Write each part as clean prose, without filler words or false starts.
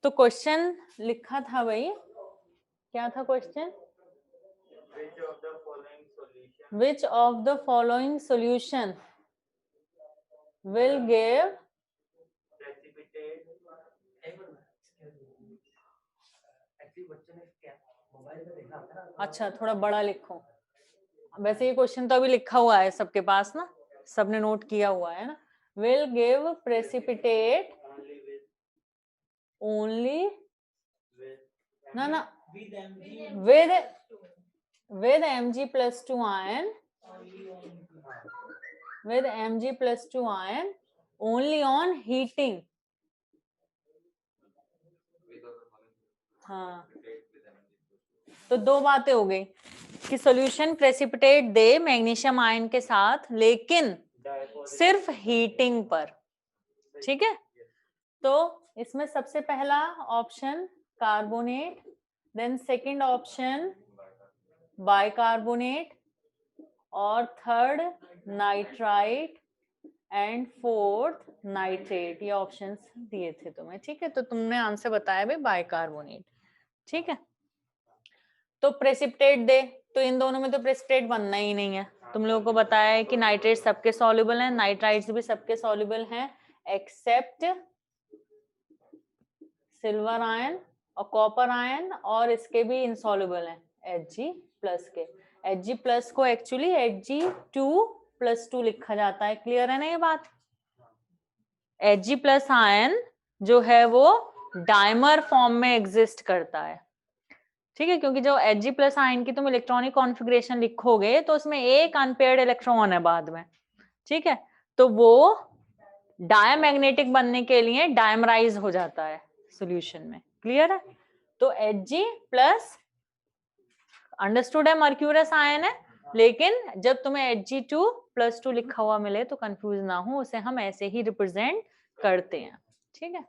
तो क्वेश्चन लिखा था भाई, क्या था question? Which of the following solution will give अच्छा थोड़ा बड़ा लिखो। वैसे ये क्वेश्चन तो अभी लिखा हुआ है सबके पास ना, सबने नोट किया हुआ है ना। विल गिव प्रेसिपिटेट ओनली ना ना with Mg plus 2 ion with Mg plus 2 ion only on heating. हाँ, तो दो बातें हो गई कि सॉल्यूशन प्रेसिपिटेट दे मैग्नीशियम आयन के साथ, लेकिन सिर्फ हीटिंग पर। ठीक है, तो इसमें सबसे पहला option carbonate, then second option bicarbonate, और third nitrite, and fourth nitrate. ये ऑप्शंस दिए थे तुम्हें। ठीक है, तो तुमने आंसर बताया भाई बाइकार्बोनेट। ठीक है, तो प्रेसिपिटेट दे, तो इन दोनों में तो प्रेसिपिटेट बनना ही नहीं है। तुम लोगों को बताया है कि नाइट्रेट सबके सॉल्युबल हैं, नाइट्राइट्स भी सबके सॉल्युबल हैं एक्सेप्ट सिल्वर आयन और कॉपर आयन, और इसके भी इनसॉल्युबल हैं Hg प्लस के। Hg प्लस को एक्चुअली Hg2+2 लिखा जाता है। क्लियर है ना ये बात? Hg प्लस आयन जो है वो डायमर फॉर्म में एग्जिस्ट करता है। ठीक है, क्योंकि जो Hg प्लस आयन की तुम इलेक्ट्रॉनिक कॉन्फ़िगरेशन लिखोगे तो उसमें एक अनपेयर्ड इलेक्ट्रॉन है बाद में। ठीक है, तो वो डायमैग्नेटिक बनने के लिए डायमराइज हो जाता है सॉल्यूशन में। क्लियर है? तो Hg प्लस अंडरस्टूड है मर्क्यूरस आयन है, लेकिन जब तुम्हें Hg2+2 लिखा हुआ मिले तो कंफ्यूज ना हो, उसे हम ऐसे ही रिप्रेजेंट करते हैं। ठीक है,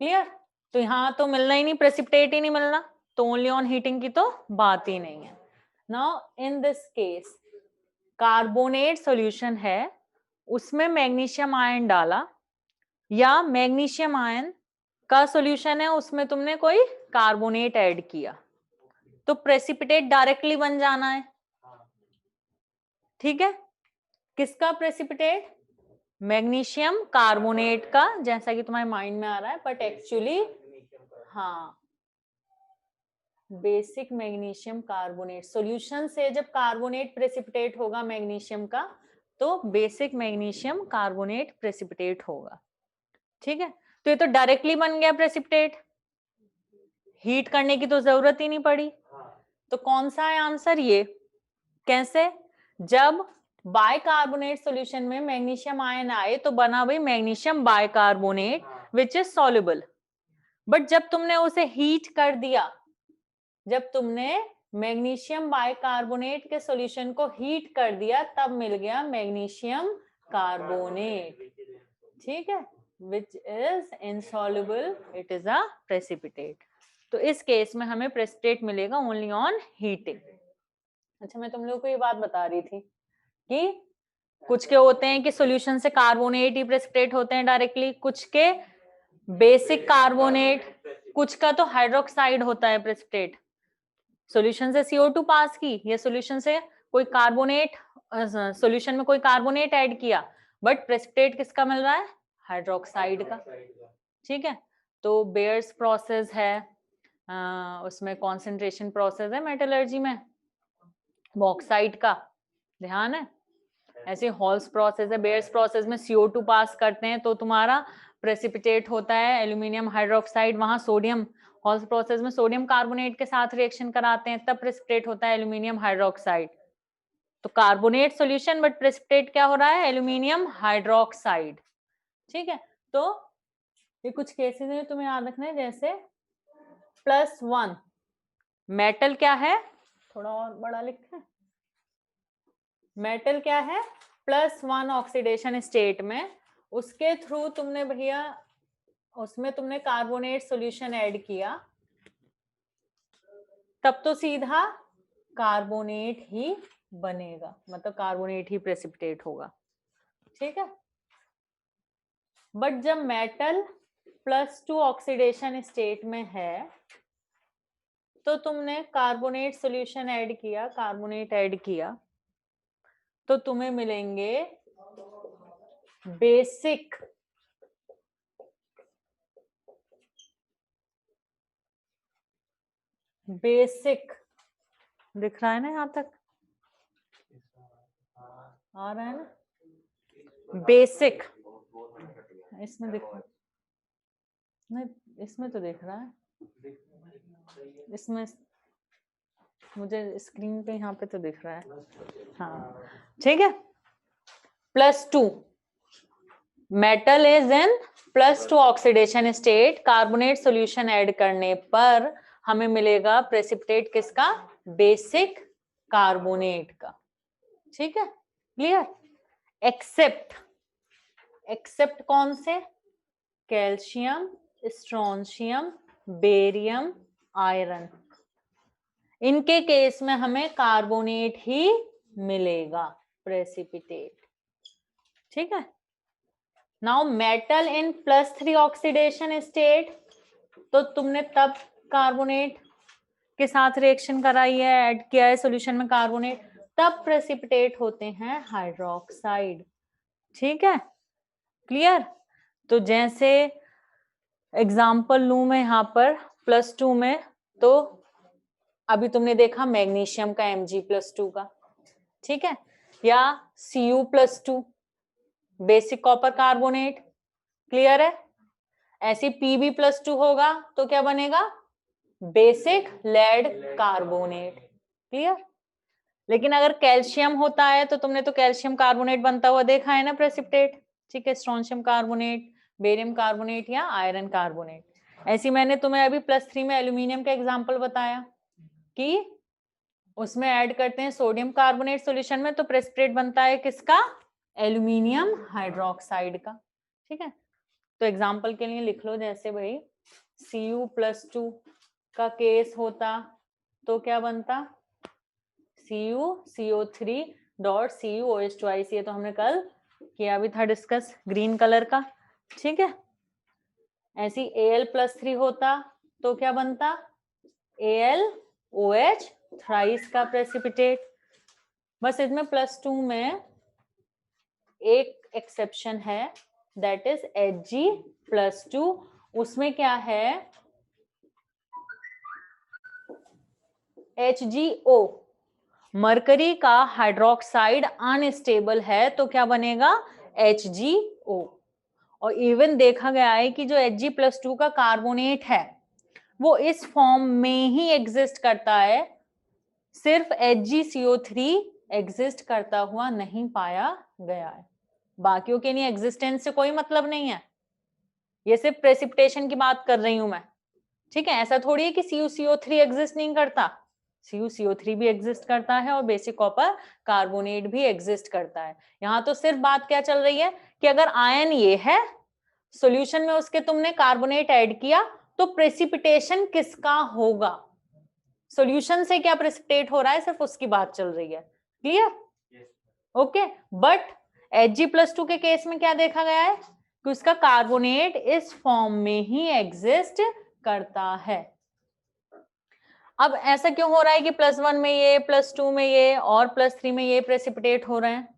क्लियर? तो यहाँ तो मिलना ही नहीं, प्रेसिपिटेट ही नहीं मिलना, तो ओनली ऑन हीटिंग की तो बात ही नहीं है। Now in this case carbonate solution है, उसमें मैग्नीशियम आयन डाला, या मैग्नीशियम आयन का सॉल्यूशन है उसमें तुमने कोई कार्बोनेट ऐड किया, तो प्रेसिपिटेट डायरेक्टली बन जाना है। ठीक है, किसका प्रेसिपिटेट? मैग्नीशियम कार्बोनेट का, जैसा कि तुम्हारे माइंड में आ रहा है, बट एक्चुअली हाँ, बेसिक मैग्नीशियम कार्बोनेट सॉल्यूशन से जब कार्बोनेट प्रेसिपिटेट होगा मैग्नीशियम का, तो बेसिक मैग्नीशियम कार्बोनेट प्रेसिपिटेट होगा। ठीक है, तो ये तो डायरेक्टली बन गया प्रेसिपिटेट, हीट करने की तो जरूरत ही नहीं पड़ी। तो कौन सा है आंसर? ये। कैसे? जब बाइकार्बोनेट सॉल्यूशन में मैग्नीशियम आयन आए तो बना भाई magnesium bicarbonate which is soluble, but जब तुमने उसे हीट कर दिया, जब तुमने मैग्नीशियम बाइकार्बोनेट के सॉल्यूशन को हीट कर दिया, तब मिल गया मैग्नीशियम कार्बोनेट। ठीक है, which is insoluble, it is a precipitate. तो इस केस में हमें प्रेसिपिटेट मिलेगा ओनली ऑन हीटिंग। अच्छा, मैं तुम लोगों को ये बात बता रही थी कि कुछ के होते हैं कि सॉल्यूशन से कार्बोनेट ही प्रेसिपिटेट होते हैं डायरेक्टली, कुछ के बेसिक कार्बोनेट, कुछ का तो हाइड्रोक्साइड होता है प्रेसिपिटेट। सॉल्यूशन से CO2 पास की, या सॉल्यूशन से कोई कार्बोनेट, सॉल्यूशन में कोई कार्बोनेट ऐड किया, बट प्रेसिपिटेट किसका मिल रहा है? हाइड्रोक्साइड का। ठीक है, तो बेयर्स प्रोसेस है, उसमें कॉन्सेंट्रेशन प्रोसेस है मेटलर्जी में, बॉक्साइट का, ध्यान है? ऐसे हॉल्स प्रोसेस है, बेयर्स प्रोसेस में CO2 पास करते हैं तो तुम्हारा प्रेसिपिटेट होता है एल्यूमिनियम हाइड्रोक्साइड। वहां सोडियम, हॉल्स प्रोसेस में सोडियम कार्बोनेट के साथ रिएक्शन कराते हैं, तब प्रेसिपिटेट होता है एल्यूमिनियम हाइड्रोक्साइड। तो कार्बोनेट सॉल्यूशन बट प्रेसिपिटेट क्या हो रहा है? Aluminium hydroxide. ठीक है, तो ये कुछ केसेस है तुम्हें याद रखना है, जैसे +1 मेटल क्या है, थोड़ा और बड़ा लिखें, मेटल क्या है? +1 ऑक्सीडेशन स्टेट में, उसके थ्रू तुमने भैया उसमें तुमने कार्बोनेट सॉल्यूशन ऐड किया, तब तो सीधा कार्बोनेट ही बनेगा, मतलब कार्बोनेट ही प्रेसिपिटेट होगा। ठीक है, बट जब मेटल +2 ऑक्सीडेशन स्टेट में है, तो तुमने कार्बोनेट सॉल्यूशन ऐड किया, कार्बोनेट ऐड किया, तो तुम्हें मिलेंगे बेसिक दिख रहा है ना, यहां तक आ रहा है ना? बेसिक इसमें दिख नहीं, इसमें तो दिख रहा है, इसमें मुझे स्क्रीन पे यहाँ पे तो दिख रहा है। हाँ ठीक है, +2 metal is in +2 oxidation state, carbonate solution add करने पर हमें मिलेगा प्रेसिपिटेट किसका? बेसिक कार्बोनेट का। ठीक है, क्लियर? एक्सेप्ट कौन से? कैल्शियम, स्ट्रोंशियम, बेरियम, आयरन, इनके केस में हमें कार्बोनेट ही मिलेगा प्रेसिपिटेट। ठीक है, नाउ मेटल इन +3 ऑक्सीडेशन स्टेट, तो तुमने तब कार्बोनेट के साथ रिएक्शन कराई है, ऐड किया है सॉल्यूशन में कार्बोनेट, तब प्रेसिपिटेट होते हैं हाइड्रोक्साइड। ठीक है, क्लियर? तो जैसे एग्जाम्पल लूं मैं यहाँ पर +2 में, तो अभी तुमने देखा मैग्नीशियम का Mg+2 का, ठीक है, या Cu+2 basic copper carbonate, clear है? ऐसे Pb+2 होगा तो क्या बनेगा? Basic lead carbonate, clear? लेकिन अगर कैल्शियम होता है तो तुमने तो कैल्शियम कार्बोनेट बनता हुआ देखा है ना प्रेसिपिटेट। ठीक है, स्ट्रोंशियम कार्बोनेट, बेरियम कार्बोनेट या आयरन कार्बोनेट। ऐसी मैंने तुम्हें अभी +3 में एल्यूमिनियम का एग्जांपल बताया कि उसमें ऐड करते हैं सोडियम कार्बोनेट सॉल्यूशन में, तो प्रेसिपिटेट बनता है किसका? एल्यूमिनियम हाइड्रोक्साइड का। ठीक है, तो एग्जांपल के लिए लिख लो, जैसे भाई Cu+2 का केस होता तो क्या बनता? CuCO3.CuOH2 ये तो हमने कल किया भी था डिस्कस, ग्रीन कलर का। ठीक है, ऐसी Al+3 होता तो क्या बनता? AlOH थ्राइस का प्रेसिपिटेट। बस इसमें +2 में एक एक्सेप्शन है, दैट इज Hg+2। उसमें क्या है? HgO, मरकरी का हाइड्रोक्साइड अनस्टेबल है तो क्या बनेगा? HgO। और इवन देखा गया है कि जो Hg+2 का कार्बोनेट है वो इस फॉर्म में ही एग्जिस्ट करता है, सिर्फ HgCO3 एग्जिस्ट करता हुआ नहीं पाया गया है। बाकियों के लिए एग्जिस्टेंस से कोई मतलब नहीं है, ये सिर्फ प्रेसिपिटेशन की बात कर रही हूं मैं। ठीक है, ऐसा थोड़ी है कि CuCO3 एग्जिस्ट नहीं करता, CuCO3 भी एग्जिस्ट करता है और बेसिक कॉपर कार्बोनेट भी एग्जिस्ट करता है। यहां तो सिर्फ बात क्या चल रही है कि अगर आयन ये है, सॉल्यूशन में उसके तुमने कार्बोनेट ऐड किया, तो प्रेसिपिटेशन किसका होगा? सॉल्यूशन से क्या प्रेसिपिटेट हो रहा है, सिर्फ उसकी बात चल रही है। क्लियर? ओके, बट Hg+2 के केस में क्या देखा गया है कि उसका कार्बोनेट इस फॉर्म में ही एग्जिस्ट करता है। अब ऐसा क्यों हो रहा है कि +1 में ये, +2 में ये और +3 में ये प्रेसिपिटेट हो रहे हैं?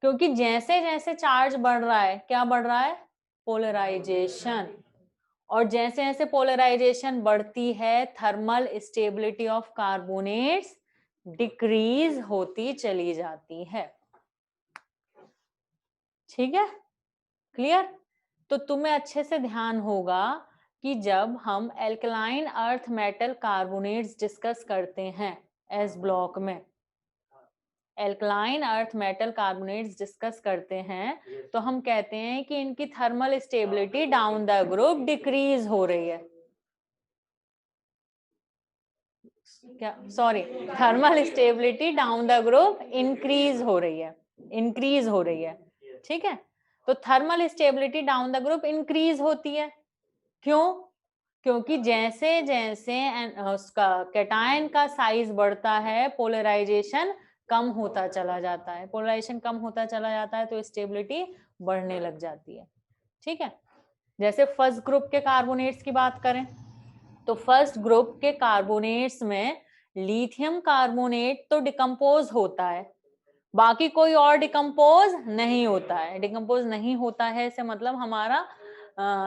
क्योंकि जैसे जैसे चार्ज बढ़ रहा है, क्या बढ़ रहा है? पोलराइजेशन। और जैसे जैसे पोलराइजेशन बढ़ती है, thermal stability of carbonates decrease होती चली जाती है। ठीक है, क्लियर? तो तुम्हें अच्छे से ध्यान होगा कि जब हम alkaline earth metal carbonates discuss करते हैं एस ब्लॉक में, alkaline earth metal carbonates discuss करते हैं, तो हम कहते हैं कि इनकी thermal stability down the group decrease हो रही है। क्या, sorry, thermal stability down the group increase हो रही है, इंक्रीज हो रही है। ठीक है, तो thermal stability down the group increase होती है। क्यों? क्योंकि जैसे जैसे उसका कैटायन का साइज बढ़ता है, पोलराइजेशन कम होता चला जाता है, पोलराइजेशन कम होता चला जाता है तो स्टेबिलिटी बढ़ने लग जाती है। ठीक है, जैसे फर्स्ट ग्रुप के कार्बोनेट्स की बात करें तो फर्स्ट ग्रुप के कार्बोनेट्स में लिथियम कार्बोनेट तो डिकम्पोज होता है, बाकी कोई और डिकम्पोज नहीं होता है। डिकम्पोज नहीं होता है से मतलब हमारा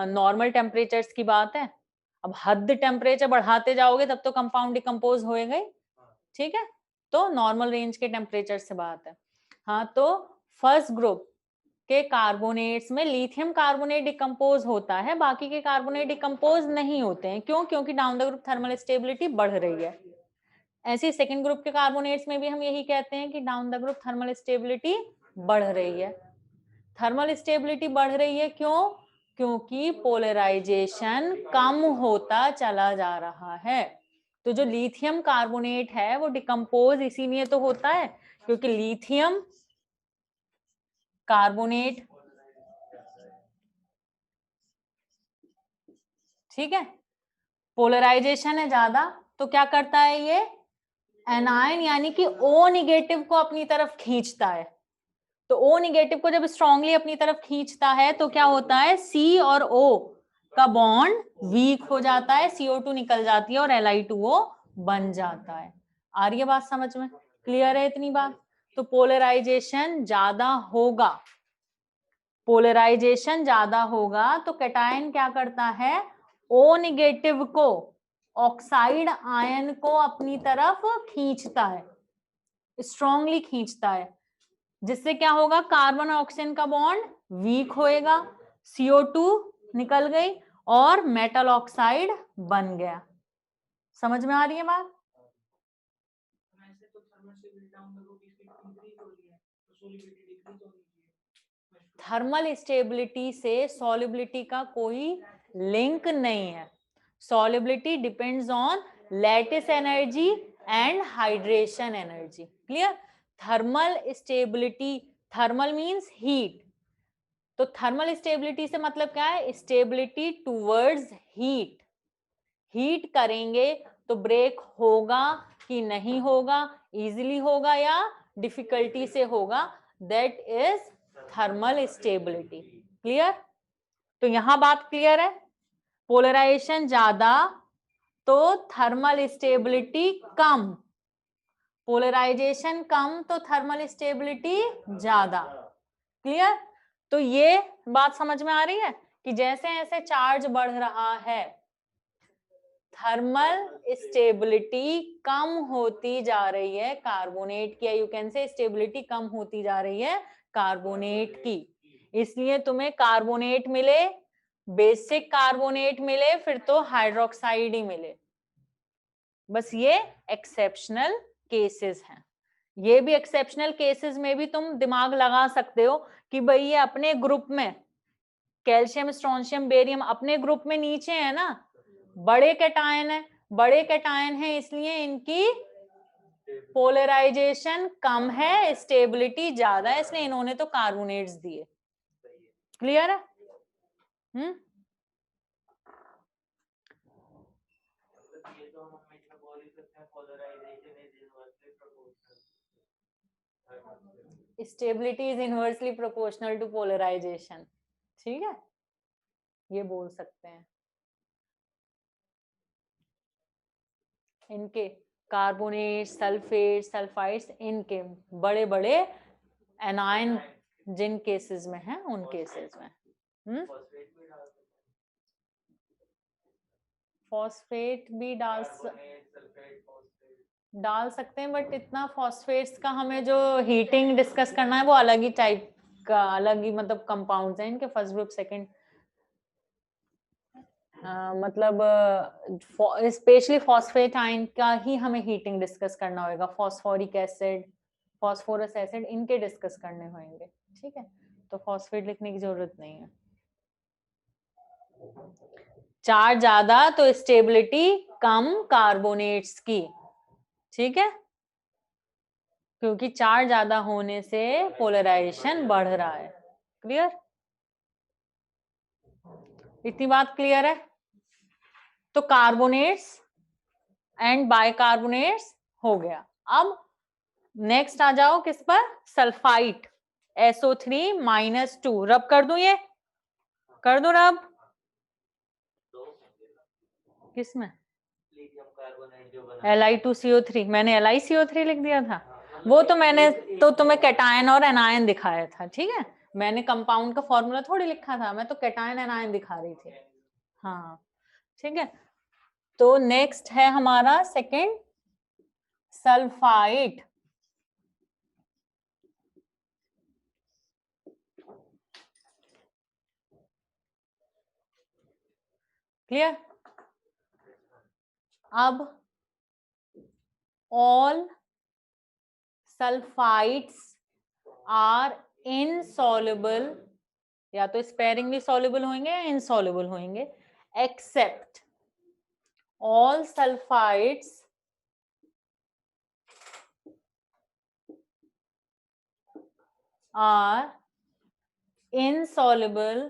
नॉर्मल टेम्परेचर्स की बात है। अब हद टेम्परेचर बढ़ाते जाओगे तब तो कंपाउंड डिकम्पोज होएगा ही, ठीक है। तो नॉर्मल रेंज के टेम्परेचर से बात है। हाँ, तो फर्स्ट ग्रुप के कार्बोनेट्स में लिथियम कार्बोनेट डिकम्पोज होता है, बाकी के कार्बोनेट डिकम्पोज नहीं होते हैं। क्यों? क्योंकि down the group thermal stability बढ़ रही है। ऐसे सेकंड ग्रुप के कार्बोनेट्स में भी हम यही कहते हैं कि down the group thermal stability बढ़ रही है। थर्मल स्टेबिलिटी बढ़ रही है क्यों? क्योंकि पोलराइजेशन कम होता चला जा रहा है। तो जो लिथियम कार्बोनेट है वो डिकम्पोज इसीलिए तो होता है क्योंकि लिथियम कार्बोनेट, ठीक है, पोलराइजेशन है ज्यादा, तो क्या करता है ये एनायन यानी कि O निगेटिव को अपनी तरफ खींचता है। तो O निगेटिव को जब स्ट्रांगली अपनी तरफ खींचता है तो क्या होता है, C और O का बॉन्ड वीक हो जाता है, CO2 निकल जाती है और Li2O बन जाता है। आ रही है बात समझ में? क्लियर है इतनी बात? तो पोलराइजेशन ज्यादा होगा, पोलराइजेशन ज्यादा होगा तो कैटायन क्या करता है, O निगेटिव को, ऑक्साइड आयन को अपनी तरफ खींचता है, स्ट्रांगली खींचता है, जिससे क्या होगा, कार्बन और ऑक्सीजन का बॉन्ड वीक होएगा, CO2 निकल गई और मेटल ऑक्साइड बन गया। समझ में आ रही है बात? थर्मल स्टेबिलिटी से सॉल्युबिलिटी का कोई लिंक नहीं है। Solubility depends on lattice energy and hydration energy. Clear? Thermal stability, thermal means heat, तो थर्मल स्टेबिलिटी से मतलब क्या है, स्टेबिलिटी टूवर्ड्स हीट। हीट करेंगे तो ब्रेक होगा कि नहीं होगा, इजीली होगा या डिफिकल्टी से होगा, that is thermal stability. Clear? तो यहां बात क्लियर है, पोलराइजेशन ज्यादा तो थर्मल स्टेबिलिटी कम, पोलराइजेशन कम तो थर्मल स्टेबिलिटी ज्यादा। क्लियर? तो ये बात समझ में आ रही है कि जैसे जैसे चार्ज बढ़ रहा है थर्मल स्टेबिलिटी कम होती जा रही है कार्बोनेट की, यू कैन से स्टेबिलिटी कम होती जा रही है कार्बोनेट की। इसलिए तुम्हें कार्बोनेट मिले, बेसिक कार्बोनेट मिले, फिर तो हाइड्रोक्साइड ही मिले, बस ये एक्सेप्शनल केसेस हैं। ये भी एक्सेप्शनल केसेस में भी तुम दिमाग लगा सकते हो कि भाई ये अपने ग्रुप में कैल्शियम, स्ट्रोंशियम, बेरियम अपने ग्रुप में नीचे है ना, बड़े कैटायन है, बड़े कैटायन है इसलिए इनकी पोलराइजेशन कम है, स्टेबिलिटी ज्यादा है, इसलिए इन्होंने तो कार्बोनेट्स दिए। क्लियर है? Stability is inversely proportional to polarisation, ठीक है, ये बोल सकते हैं। इनके कार्बोनेट, सल्फेट, सल्फाइड्स, इनके बड़े बड़े एनायन जिन केसेस में है उन केसेस में फॉस्फेट भी डाल सकते हैं, बट इतना फॉस्फेट्स का हमें जो हीटिंग डिस्कस करना है वो अलग ही टाइप का, अलग ही मतलब कंपाउंड्स हैं इनके, फर्स्ट ग्रुप सेकंड, मतलब स्पेशली फॉस्फेट आयन का ही हमें हीटिंग डिस्कस करना होगा, फॉस्फोरिक एसिड, फॉस्फोरस एसिड, इनके डिस्कस करने होंगे, ठीक है। तो फॉस्फेट लिखने की जरूरत नहीं है। चार्ज ज्यादा तो स्टेबिलिटी कम कार्बोनेट्स की, ठीक है, क्योंकि चार्ज ज्यादा होने से पोलराइजेशन बढ़ रहा है। क्लियर? इतनी बात क्लियर है? तो कार्बोनेट्स एंड बाइकार्बोनेट्स हो गया। अब नेक्स्ट आ जाओ किस पर, सल्फाइट, SO3 -2। रब कर दूं, ये कर दूं रब? किसमें? Li2CO3, मैंने LiCO3 लिख दिया था। वो तो मैंने तो तुम्हें कैटायन और एनायन दिखाया था, ठीक है। मैंने कंपाउंड का फॉर्मूला थोड़ी लिखा था, मैं तो कैटायन एनायन दिखा रही थी। हाँ ठीक है। तो नेक्स्ट है हमारा सेकेंड, सल्फाइड। क्लियर? अब ऑल सल्फाइड्स आर इनसॉल्युबल, या तो स्पेरिंगली सॉल्युबल होंगे या इनसॉल्युबल होंगे, except all sulphides are insoluble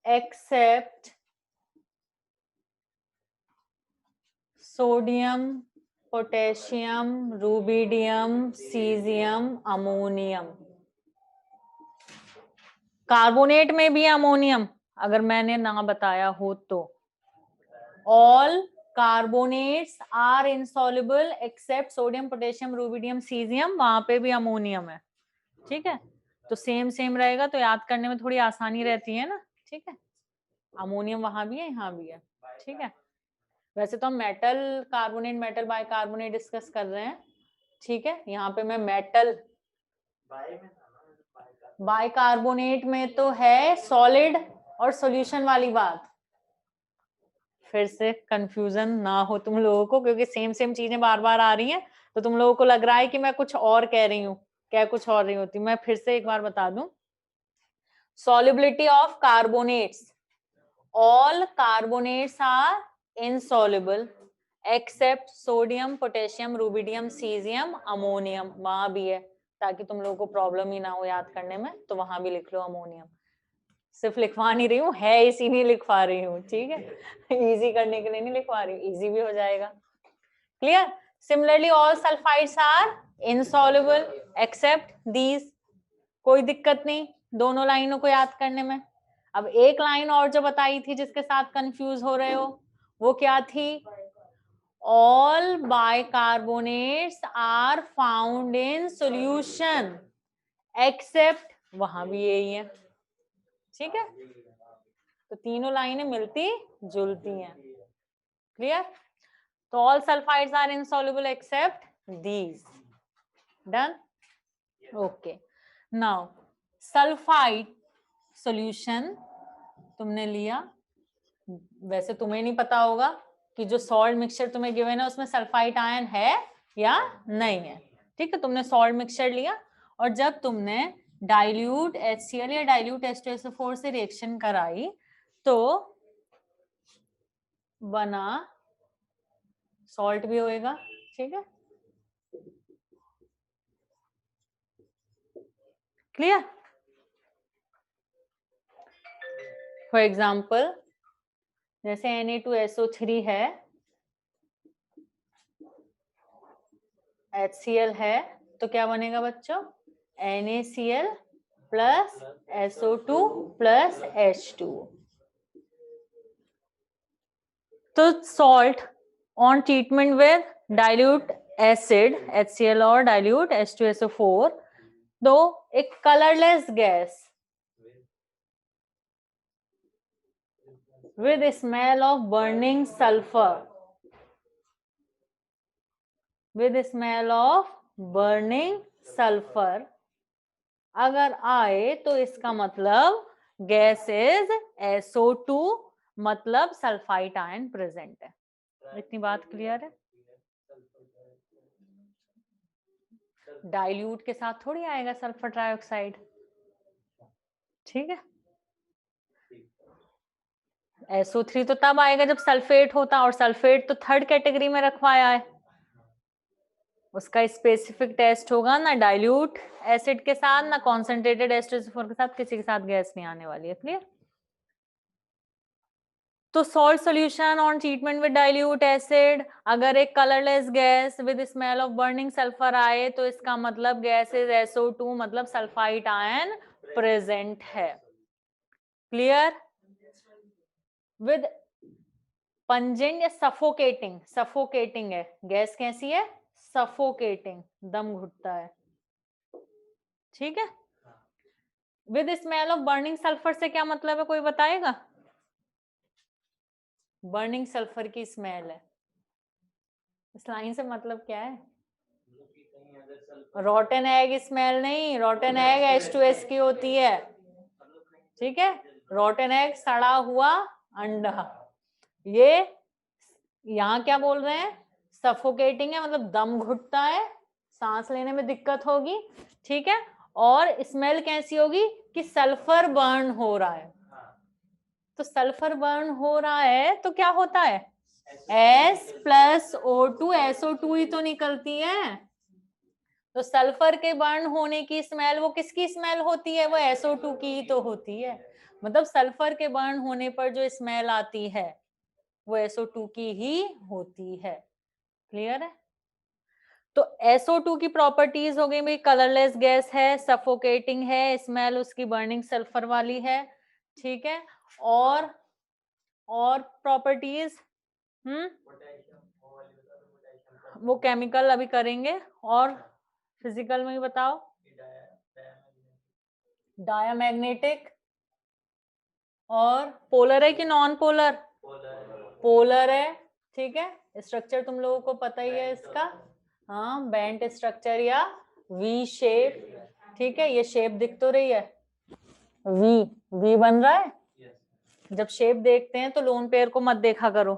except sodium, potassium, rubidium, caesium, ammonium. Carbonate में भी अमोनियम, अगर मैंने ना बताया हो तो। All carbonates are insoluble except sodium, potassium, rubidium, caesium, वहां पे भी अमोनियम है, ठीक है। तो सेम सेम रहेगा तो याद करने में थोड़ी आसानी रहती है ना, ठीक है। अमोनियम वहां भी है, यहाँ भी है, ठीक है। वैसे तो हम metal carbonate, metal bicarbonate discuss कर रहे हैं, ठीक है। यहाँ पे मैं मेटल बाइकार्बोनेट में तो है सॉलिड और सॉल्यूशन वाली बात। फिर से कंफ्यूजन ना हो तुम लोगों को, क्योंकि सेम सेम चीजें बार बार आ रही हैं, तो तुम लोगों को लग रहा है कि मैं कुछ और कह रही हूँ, क्या कुछ और रही होती। मैं फिर से एक बार बता दूं, solubility of carbonates, all carbonates are insoluble except sodium, potassium, rubidium, cesium, ammonium, वहां भी है, ताकि तुम लोगों को प्रॉब्लम ही ना हो याद करने में, तो वहां भी लिख लो अमोनियम। सिर्फ लिखवा नहीं रही हूँ, है इसीलिए लिखवा रही हूँ, ठीक है। इजी करने के लिए नहीं लिखवा रही हूँ, इजी भी हो जाएगा। Clear? Similarly all sulphides are insoluble except these, कोई दिक्कत नहीं दोनों लाइनों को याद करने में। अब एक लाइन और जो बताई थी जिसके साथ कंफ्यूज हो रहे हो, वो क्या थी? All bicarbonates are found in solution except, वहां भी यही है, ठीक है। तो तीनों लाइनें मिलती जुलती हैं। क्लियर? तो all sulphides are insoluble except these. Done? Okay. Now sulphide solution तुमने लिया, वैसे तुम्हें नहीं पता होगा कि जो सॉल्ट मिक्सचर तुम्हें गिवन है उसमें सल्फाइड आयन है या नहीं है, ठीक है। तुमने सॉल्ट मिक्सचर लिया और जब तुमने डाइल्यूट HCl या डाइल्यूट H2SO4 से रिएक्शन कराई तो बना सॉल्ट भी होएगा, ठीक है। क्लियर? फॉर एग्जाम्पल जैसे Na2SO3 है, HCl है, तो क्या बनेगा बच्चों? NaCl plus SO2 plus H2। तो salt on treatment with dilute acid HCl और डाइल्यूट H2SO4, तो एक colourless gas with smell of burning sulfur, with smell of burning sulfur अगर आए तो इसका मतलब गैस इज SO2, मतलब सल्फाइड आयन प्रेजेंट है। इतनी बात क्लियर है? डाइल्यूट के साथ थोड़ी आएगा सल्फर ट्राइऑक्साइड, ठीक है। SO3 तो तब आएगा जब सल्फेट होता, और सल्फेट तो थर्ड कैटेगरी में रखवाया है, उसका स्पेसिफिक टेस्ट होगा ना डाइल्यूट एसिड के साथ ना कॉन्सेंट्रेटेड H2SO4 के साथ, किसी के साथ गैस नहीं आने वाली है। क्लियर? तो salt solution on treatment with dilute acid, अगर एक colourless gas with smell of burning sulphur आए तो इसका मतलब गैस इज SO2, मतलब सल्फाइड आयन प्रेजेंट है। क्लियर? विद पंजेंट या सफोकेटिंग, सफोकेटिंग है गैस, कैसी है? सफोकेटिंग, दम घुटता है, ठीक है। With smell of burning sulphur से क्या मतलब है, कोई बताएगा? बर्निंग सल्फर की स्मेल है, इस लाइन से मतलब क्या है? रॉटन एग स्मेल नहीं, रॉटन एग H2S की होती है, ठीक है। रॉटन एग सड़ा हुआ अंडा, ये यहाँ क्या बोल रहे हैं? सफोकेटिंग है, मतलब दम घुटता है, सांस लेने में दिक्कत होगी, ठीक है। और स्मेल कैसी होगी कि सल्फर बर्न हो रहा है, तो सल्फर बर्न हो रहा है तो क्या होता है? S+O2, SO2 ही तो निकलती है, तो सल्फर के बर्न होने की स्मेल वो किसकी स्मेल होती है? वो SO2 की ही तो होती है, मतलब सल्फर के बर्न होने पर जो स्मेल आती है वो SO2 की ही होती है, क्लियर है। तो SO2 की प्रॉपर्टीज हो गई भाई, कलरलेस गैस है, सफोकेटिंग है, स्मेल उसकी बर्निंग सल्फर वाली है, ठीक है। और प्रॉपर्टीज वो केमिकल अभी करेंगे, और फिजिकल में ही बताओ। डायामैग्नेटिक और पोलर है कि नॉन पोलर? पोलर है, ठीक है। स्ट्रक्चर तुम लोगों को पता ही है इसका, हाँ, बेंट स्ट्रक्चर या वी शेप, ठीक है। ये शेप दिख तो रही है, वी वी बन रहा है। जब शेप देखते हैं तो लोन पेयर को मत देखा करो,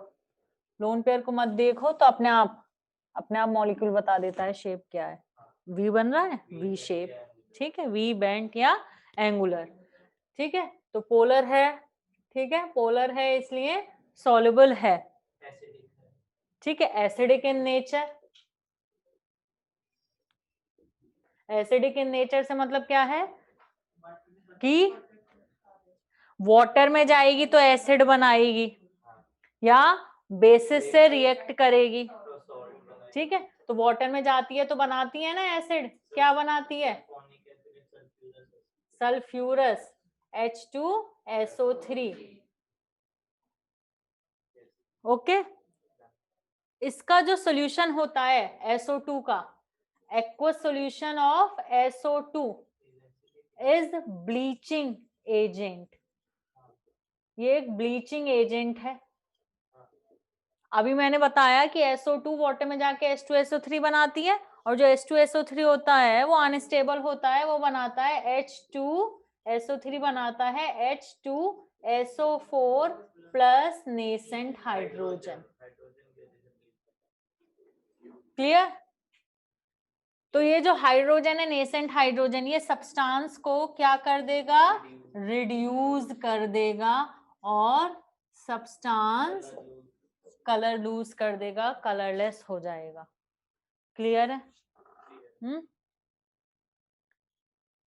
लोन पेयर को मत देखो, तो अपने आप मॉलिक्यूल बता देता है शेप क्या है। वी बन रहा है, वी शेप, ठीक है, वी बेंट या एंगुलर, ठीक है। तो पोलर है, ठीक है, पोलर है इसलिए सॉल्युबल है, ठीक है। Acidic in nature, acidic in nature से मतलब क्या है कि वाटर में जाएगी तो एसिड बनाएगी या बेसिस से रिएक्ट करेगी, ठीक है। तो वाटर में जाती है तो बनाती है ना एसिड, क्या बनाती है? Sulphurous H2SO3, okay. इसका जो सॉल्यूशन होता है SO2 का, aqueous solution of SO2 is bleaching agent, ये एक ब्लीचिंग एजेंट है। अभी मैंने बताया कि SO2 वाटर में जाके H2SO3 बनाती है, और जो H2SO3 होता है वो अनस्टेबल होता है, वो बनाता है H2SO3 बनाता है H2SO4 plus nascent hydrogen, clear. तो ये जो हाइड्रोजन है, नेसेंट हाइड्रोजन, ये सब्सटेंस को क्या कर देगा? रिड्यूस कर देगा, और सब्सटेंस कलर लूज कर देगा, कलरलेस हो जाएगा, क्लियर है।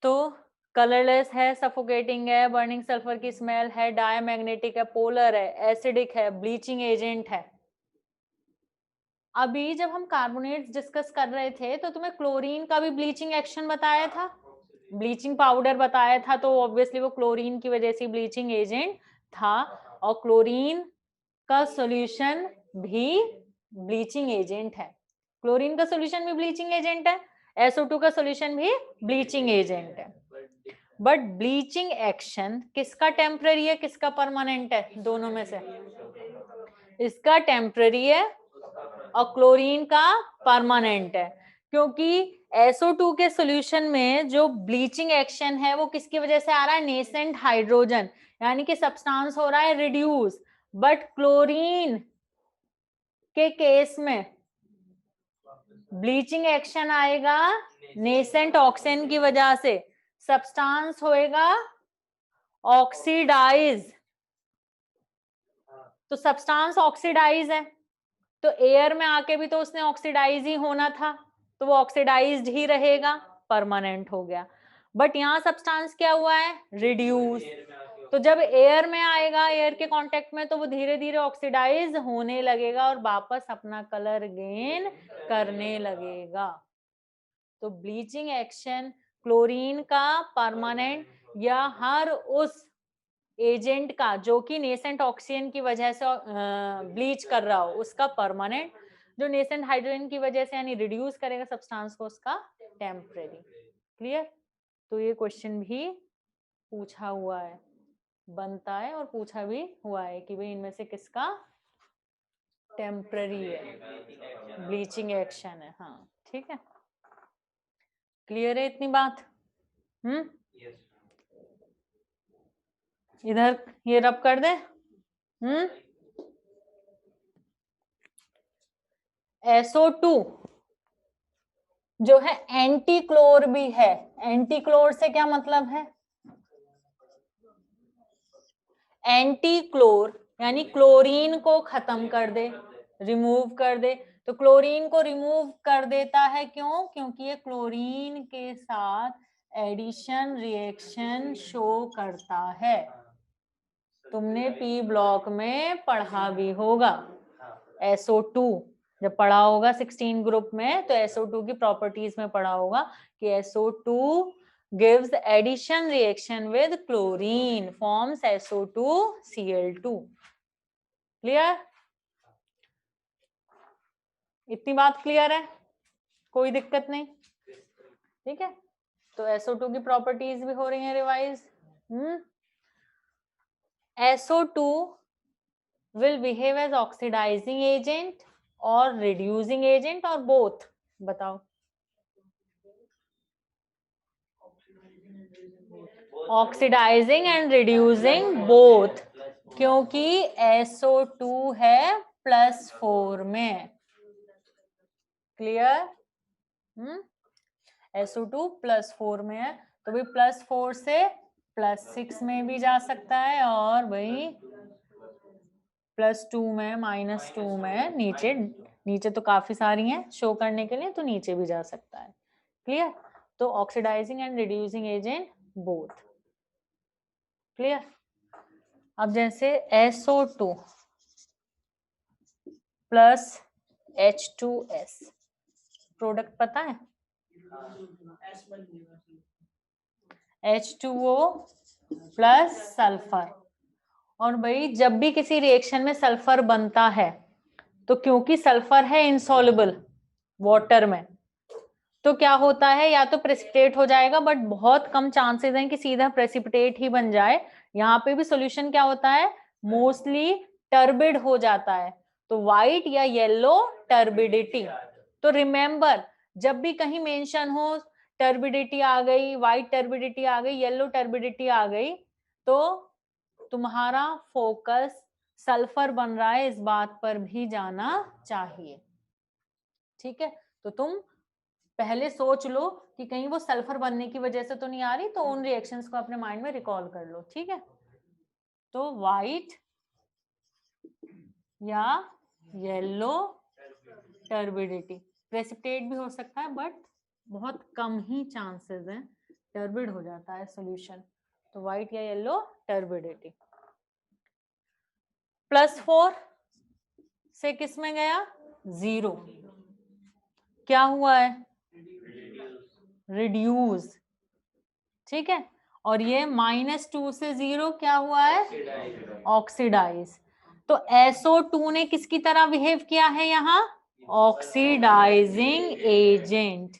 तो कलरलेस है, सफोकेटिंग है, बर्निंग सल्फर की स्मेल है, डायमैग्नेटिक है, पोलर है, एसिडिक है, ब्लीचिंग एजेंट है। अभी जब हम कार्बोनेट्स डिस्कस कर रहे थे तो तुम्हें क्लोरीन का भी ब्लीचिंग एक्शन बताया था, ब्लीचिंग पाउडर बताया था, तो ऑब्वियसली वो क्लोरीन की वजह से ब्लीचिंग एजेंट था, और क्लोरीन का सॉल्यूशन भी ब्लीचिंग एजेंट है, क्लोरीन का सॉल्यूशन भी ब्लीचिंग एजेंट है, SO2 का सॉल्यूशन भी ब्लीचिंग एजेंट है। बट ब्लीचिंग एक्शन किसका टेम्पररी है, किसका परमानेंट है? दोनों में से इसका टेम्पररी है और क्लोरीन का परमानेंट है, क्योंकि SO2 के सॉल्यूशन में जो ब्लीचिंग एक्शन है वो किसकी वजह से आ रहा है? नेसेंट हाइड्रोजन, यानी कि सब्सटेंस हो रहा है रिड्यूस। बट क्लोरीन के केस में ब्लीचिंग एक्शन आएगा नेसेंट ऑक्सीजन की वजह से, सब्सटेंस होएगा ऑक्सीडाइज, तो सब्सटेंस ऑक्सीडाइज है, तो एयर में आके भी तो उसने ऑक्सीडाइज ही होना था, तो वो ऑक्सीडाइज्ड ही रहेगा, परमानेंट हो गया। बट यहाँ सब्सटेंस क्या हुआ है? रिड्यूस, तो जब एयर में आएगा, एयर के कांटेक्ट में, तो वो धीरे धीरे ऑक्सीडाइज होने लगेगा और वापस अपना कलर गेन करने लगेगा। तो ब्लीचिंग एक्शन क्लोरीन का परमानेंट या हर उस एजेंट का जो कि नेसेंट ऑक्सीजन की वजह से ब्लीच कर रहा हो उसका परमानेंट, जो नेसेंट हाइड्रोजन की वजह से यानी रिड्यूस करेगा सब्सटेंस को उसका टेम्परेरी। क्लियर? तो ये क्वेश्चन भी पूछा हुआ है, बनता है और पूछा भी हुआ है कि भाई इनमें से किसका टेम्पररी है, ब्लीचिंग एक्शन है। हाँ ठीक है, क्लियर है इतनी बात? इधर ये रब कर दे। SO2 जो है एंटी क्लोर भी है। एंटी क्लोर से क्या मतलब है? एंटी क्लोर यानी क्लोरीन को खत्म कर दे, रिमूव कर दे। तो क्लोरीन को रिमूव कर देता है, क्यों? क्योंकि ये क्लोरीन के साथ एडिशन रिएक्शन शो करता है। तुमने पी ब्लॉक में पढ़ा भी होगा, SO2 जब पढ़ा होगा 16 ग्रुप में, तो SO2 की प्रॉपर्टीज में पढ़ा होगा कि SO2 gives addition reaction with chlorine forms SO2Cl2। Clear? इतनी बात क्लियर है? कोई दिक्कत नहीं? ठीक है, तो SO2 की प्रॉपर्टीज भी हो रही हैं revise. SO2 will behave as oxidizing agent और reducing agent और both? बताओ। ऑक्सीडाइजिंग एंड रिड्यूसिंग बोथ, क्योंकि SO2 है +4 में। क्लियर? SO2 +4 में है, तो भाई +4 से +6 में भी जा सकता है और भाई +2 में, -2 में, नीचे नीचे तो काफी सारी हैं शो करने के लिए, तो नीचे भी जा सकता है। क्लियर? तो oxidising and reducing agent both. Clear? अब जैसे SO2 प्लस H2S प्रोडक्ट पता है? H2O plus sulphur. और भाई जब भी किसी रिएक्शन में सल्फर बनता है, तो क्योंकि सल्फर है इनसॉल्युबल वाटर में, तो क्या होता है, या तो प्रेसिपिटेट हो जाएगा, बट बहुत कम चांसेस हैं कि सीधा प्रेसिपिटेट ही बन जाए। यहाँ पे भी सॉल्यूशन क्या होता है, मोस्टली टर्बिड हो जाता है, तो व्हाइट या येलो टर्बिडिटी। तो रिमेंबर, जब भी कहीं मेंशन हो टर्बिडिटी आ गई, व्हाइट टर्बिडिटी आ गई, येलो टर्बिडिटी आ गई, तो तुम्हारा फोकस सल्फर बन रहा है इस बात पर भी जाना चाहिए। ठीक है, तो तुम पहले सोच लो कि कहीं वो सल्फर बनने की वजह से तो नहीं आ रही, तो उन रिएक्शंस को अपने माइंड में रिकॉल कर लो। ठीक है, तो व्हाइट या येलो टर्बिडिटी, प्रेसिपिटेट भी हो सकता है, बट बहुत कम ही चांसेस हैं, टर्बिड हो जाता है सॉल्यूशन। तो व्हाइट या येलो टर्बिडिटी। +4 से किस में गया, 0, क्या हुआ है, रिड्यूस। ठीक है, और ये -2 से 0 क्या हुआ है, ऑक्सीडाइज। तो SO2 ने किसकी तरह बिहेव किया है यहाँ, ऑक्सीडाइजिंग एजेंट।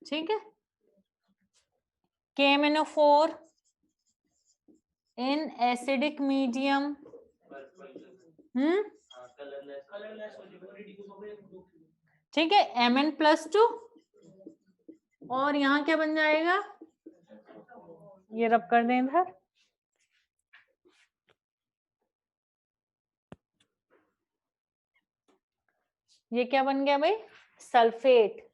ठीक है, KMnO4 इन एसिडिक मीडियम, ठीक है, Mn+2, और यहाँ क्या बन जाएगा, ये रब कर दें इधर, ये क्या बन गया भाई, सल्फेट।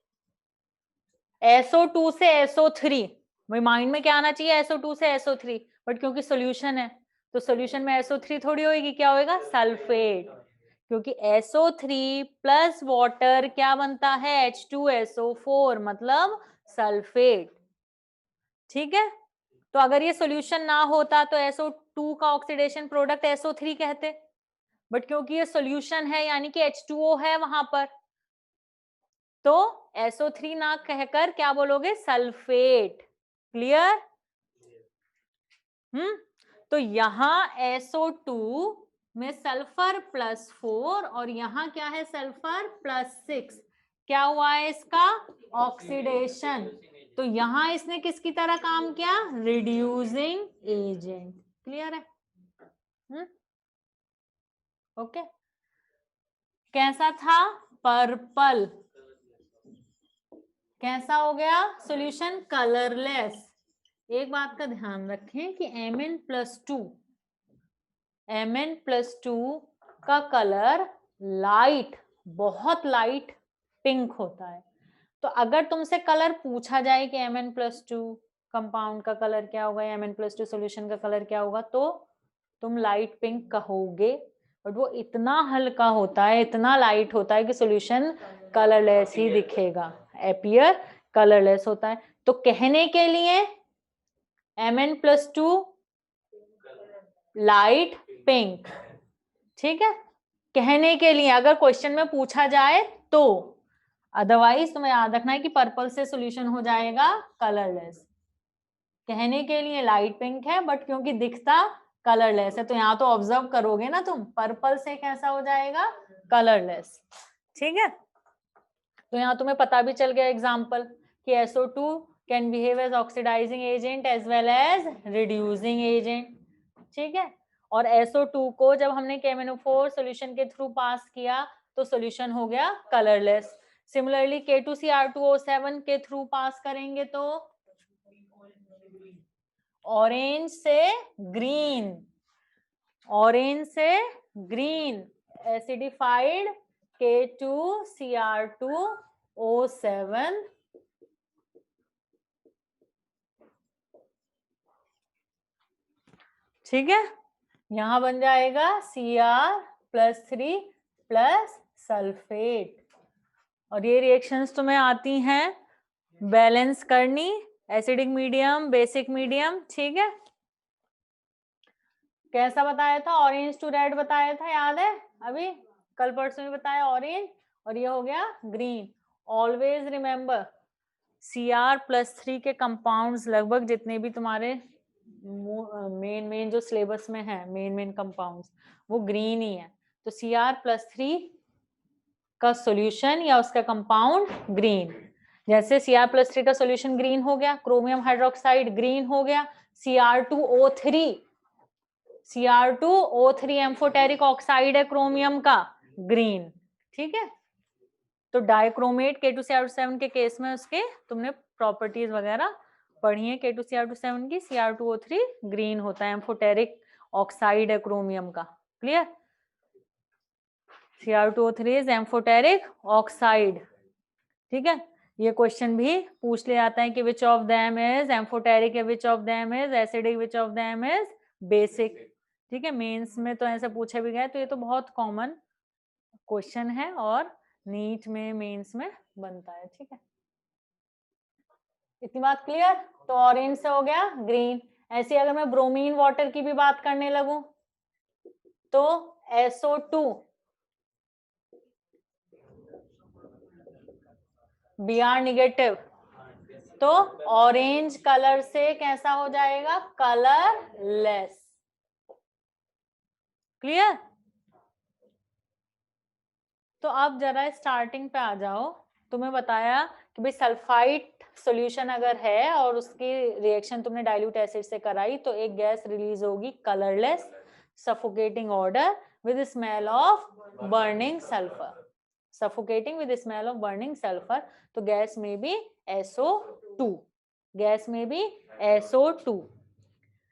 SO2 से SO3, भाई माइंड में क्या आना चाहिए, SO2 से SO3, बट क्योंकि सॉल्यूशन है, तो सॉल्यूशन में SO3 थोड़ी होगी, क्या होएगा, सल्फेट। क्योंकि SO3 प्लस वाटर क्या बनता है, H2SO4, मतलब सल्फेट। ठीक है, तो अगर ये सॉल्यूशन ना होता तो SO2 का ऑक्सीडेशन प्रोडक्ट SO3 कहते, बट क्योंकि ये सॉल्यूशन है यानी कि H2O है वहां पर, तो SO3 ना कहकर क्या बोलोगे, सल्फेट। क्लियर? तो यहाँ SO2 में सल्फर +4 और यहाँ क्या है, सल्फर +6, क्या हुआ है इसका, ऑक्सीडेशन। तो यहाँ इसने किसकी तरह काम किया, रिड्यूसिंग एजेंट। क्लियर है? ओके। कैसा था, पर्पल, कैसा हो गया सॉल्यूशन, कलरलेस। एक बात का ध्यान रखें कि Mn+2 का कलर लाइट, बहुत लाइट पिंक होता है। तो अगर तुमसे कलर पूछा जाए कि Mn+2 कंपाउंड का कलर क्या होगा, Mn+2 सॉल्यूशन का कलर क्या होगा, तो तुम लाइट पिंक कहोगे, बट वो इतना हल्का होता है, इतना लाइट होता है कि सॉल्यूशन कलरलेस ही दिखेगा, अपीयर कलरलेस होता है। तो कहने के लिए Mn+2 लाइट पिंक, ठीक है, कहने के लिए अगर क्वेश्चन में पूछा जाए तो। अदरवाइज तुम्हें याद रखना है कि पर्पल से सॉल्यूशन हो जाएगा कलरलेस। कहने के लिए लाइट पिंक है, बट क्योंकि दिखता कलरलेस है, तो यहाँ तो ऑब्जर्व करोगे ना तुम, पर्पल से कैसा हो जाएगा, कलरलेस। ठीक है, तो यहाँ तुम्हें पता भी चल गया एग्जाम्पल कि SO2 can behave as oxidising agent as well as reducing agent. ठीक है, और SO2 को जब हमने KMnO4 सॉल्यूशन के थ्रू पास किया तो सॉल्यूशन हो गया कलरलेस। सिमिलरली K2Cr2O7 के थ्रू पास करेंगे तो ऑरेंज से ग्रीन, ऑरेंज से ग्रीन, एसिडिफाइड K2Cr2O7 ठीक है, यहां बन जाएगा Cr+3 प्लस सल्फेट। और ये रिएक्शंस तुम्हें आती हैं बैलेंस करनी, एसिडिक मीडियम, बेसिक मीडियम। ठीक है, कैसा बताया था, ऑरेंज टू रेड बताया था, याद है, अभी कल परसों में बताया ऑरेंज, और ये हो गया ग्रीन। ऑलवेज रिमेंबर Cr+3 के कंपाउंड्स लगभग जितने भी तुम्हारे मेन जो सिलेबस में है, मेन कंपाउंड्स, वो ग्रीन ही है। तो Cr+3 का सॉल्यूशन या उसका कंपाउंड ग्रीन, जैसे Cr+3 का सॉल्यूशन ग्रीन हो गया, क्रोमियम हाइड्रोक्साइड ग्रीन हो गया, Cr2O3 एम्फोटेरिक ऑक्साइड है क्रोमियम का, ग्रीन। ठीक है, तो डाइक्रोमेट K2Cr7 के केस में उसके तुमने प्रॉपर्टीज वगैरह पढ़ी है K2Cr7 की। Cr2O3 ग्रीन होता है, एम्फोटेरिक ऑक्साइड है क्रोमियम का। Clear, Cr2O3 is amphoteric oxide. ठीक है, ये क्वेश्चन भी पूछ ले आता है कि which of them is amphoteric, which of them is acidic, which of them is basic. ठीक है, मेंस में तो ऐसा पूछा भी गया, तो ये तो बहुत कॉमन क्वेश्चन है और नीट में, मेंस में बनता है। ठीक है, इतनी बात क्लियर। तो ऑरेंज से हो गया ग्रीन। ऐसे अगर मैं ब्रोमीन वाटर की भी बात करने लगूं तो SO2 Br नेगेटिव, तो ऑरेंज कलर से कैसा हो जाएगा, कलरलेस। क्लियर। तो अब जरा स्टार्टिंग पे आ जाओ। तुम्हें बताया कि भाई सल्फाइड सॉल्यूशन अगर है और उसकी रिएक्शन तुमने डाइल्यूट एसिड से कराई तो एक गैस रिलीज होगी colourless, suffocating order with smell of burning sulphur, suffocating with smell of burning sulphur. तो गैस में भी SO2, गैस में भी SO2।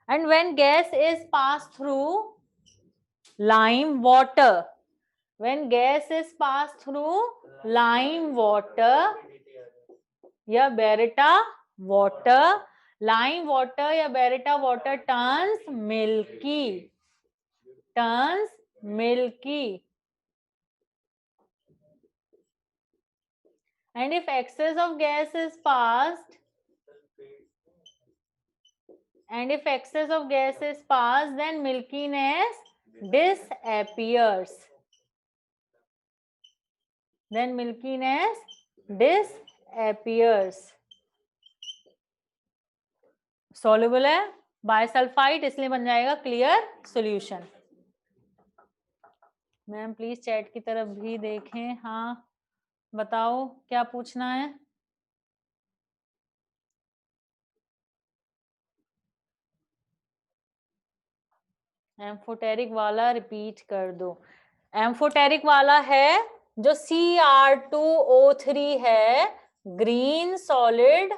And when gas is pass through lime water, when gas is passed through lime water या Beretta water, lime water या Beretta water turns milky, turns milky, and if excess of gas is passed, and if excess of gas is passed, then milkiness disappears, then milkiness disappears. Soluble है bisulphide, इसलिए बन जाएगा clear solution. Ma'am please chat की तरफ भी देखें। हाँ बताओ क्या पूछना है। एम्फोटेरिक वाला रिपीट कर दो। एम्फोटेरिक वाला है जो Cr2O3 है, ग्रीन सॉलिड,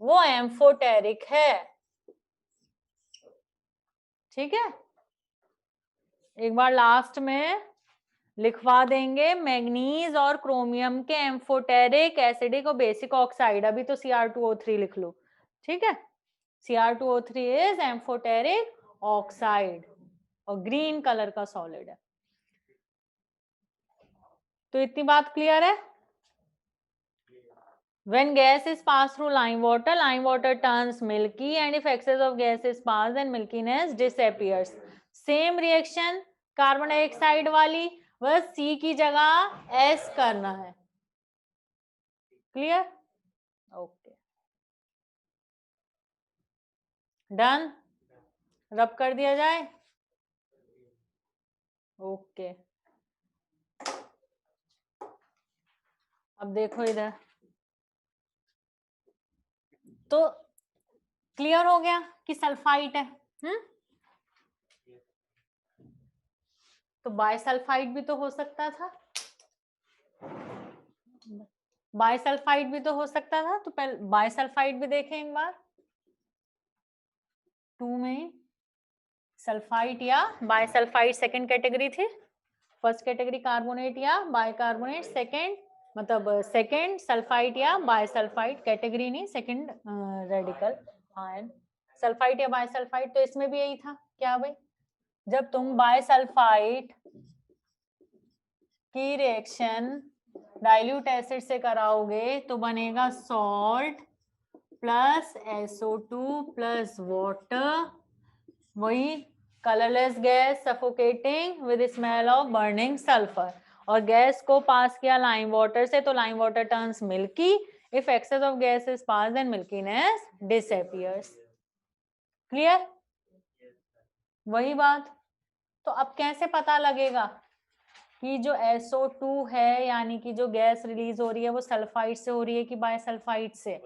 वो एम्फोटेरिक है। ठीक है, एक बार लास्ट में लिखवा देंगे, मैग्नीज और क्रोमियम के एम्फोटेरिक एसिडिक और बेसिक ऑक्साइड। अभी तो Cr2O3 लिख लो। ठीक है, Cr2O3 इज एम्फोटेरिक ऑक्साइड और ग्रीन कलर का सॉलिड है। तो इतनी बात क्लियर है। When gas is passed through lime water turns milky, and if excess of gas is passed, then milkiness disappears. Same reaction carbon dioxide वाली, बस C की जगह S करना है। क्लियर? Okay, done. रब कर दिया जाए। ओके, अब देखो इधर, तो क्लियर हो गया कि सल्फाइट है। तो बायसल्फाइड भी तो हो सकता था, बायसल्फाइड भी तो हो सकता था। तो पहले बायसल्फाइड भी देखें एक बार। 2 में सल्फाइट या बायसल्फाइड सेकंड कैटेगरी थी, फर्स्ट कैटेगरी कार्बोनेट या बाइकार्बोनेट, सेकंड मतलब सेकंड सल्फाइट या बायसल्फाइड, कैटेगरी नहीं, सेकंड रेडिकल आयन, सल्फाइट या बायसल्फाइड। तो इसमें भी यही था क्या भाई, जब तुम बायसल्फाइड की रिएक्शन डाइल्यूट एसिड से कराओगे तो बनेगा salt plus SO2 plus water, वही colourless gas suffocating with smell of burning sulphur. और गैस को पास किया लाइम वाटर से, तो lime water turns milky, if excess of gas is pass then milkiness disappears. Clear? वही बात। तो अब कैसे पता लगेगा कि जो SO2 है, यानी कि जो गैस रिलीज हो रही है, वो सल्फाइड से हो रही है कि बायसल्फाइड से?